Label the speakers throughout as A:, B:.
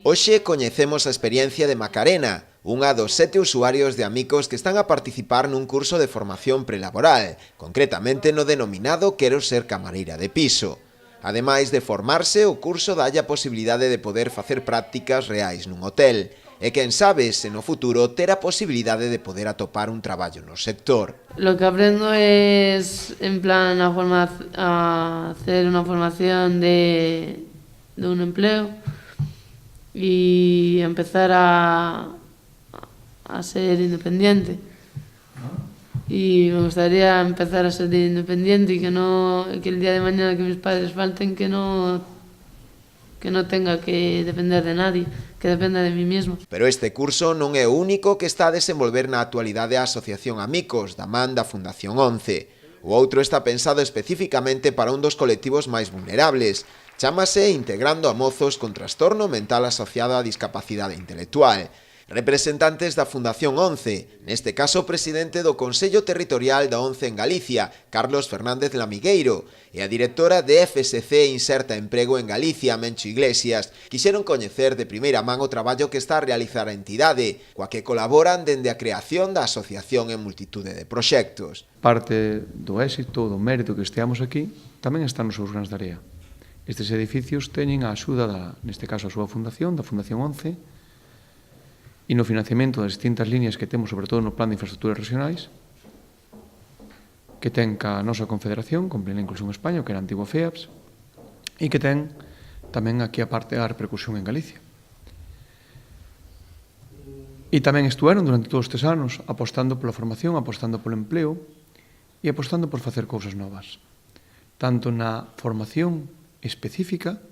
A: Hoxe coñecemos a experiencia de Macarena, unha dos 7 usuarios de Amicos que están a participar nun curso de formación prelaboral, concretamente no denominado Quero ser camareira de piso. Ademais de formarse, o curso dalle a posibilidade de poder facer prácticas reais nun hotel, e quen sabe se no futuro ter a posibilidade de poder atopar un traballo no sector.
B: Lo que aprendo es, en plan, a hacer una formación de un empleo y empezar a ser independiente. Y me gustaría empezar a ser independiente y que el día de mañana que mis padres falten, que no tenga que depender de nadie, que dependa de mí mismo.
A: Pero este curso non é o único que está a desenvolver na actualidade a Asociación Amicos, da man da Fundación 11. O outro está pensado especificamente para un dos colectivos máis vulnerables. Chámase Integrando a mozos con trastorno mental asociado á discapacidade intelectual. Representantes da Fundación 11, neste caso o presidente do Consello Territorial da 11 en Galicia, Carlos Fernández Lamigueiro, e a directora de FSC Inserta Emprego en Galicia, Mencho Iglesias, quixeron coñecer de primeira man o traballo que está a realizar a entidade, coa que colaboran dende a creación da asociación en multitude de proxectos.
C: Parte do éxito, do mérito que esteamos aquí, tamén está nos seus grans de area. Estes edificios teñen a axuda, neste caso a súa fundación, da Fundación 11, e no financiamento das distintas líneas que temos, sobre todo no plan de infraestructuras regionais, que ten ca nosa confederación, con Plena Inclusión España, que era a antigo FEAPS, e que ten tamén aquí a parte da repercusión en Galicia. E tamén estuveron durante todos estes anos apostando pola formación, apostando polo empleo e apostando por facer cousas novas, tanto na formación específica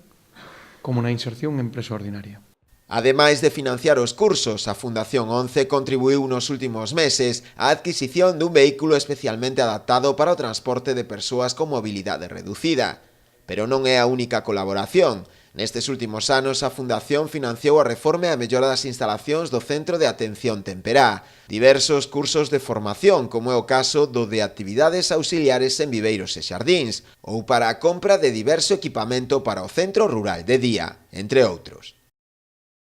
C: como na inserción en empresa ordinaria.
A: Ademais de financiar os cursos, a Fundación 11 contribuiu nos últimos meses á adquisición dun vehículo especialmente adaptado para o transporte de persoas con mobilidade reducida. Pero non é a única colaboración. Nestes últimos anos, a Fundación financiou a reforma e a mellora das instalacións do Centro de Atención Temperá, diversos cursos de formación, como é o caso do de actividades auxiliares en viveiros e xardíns, ou para a compra de diverso equipamento para o Centro Rural de Día, entre outros.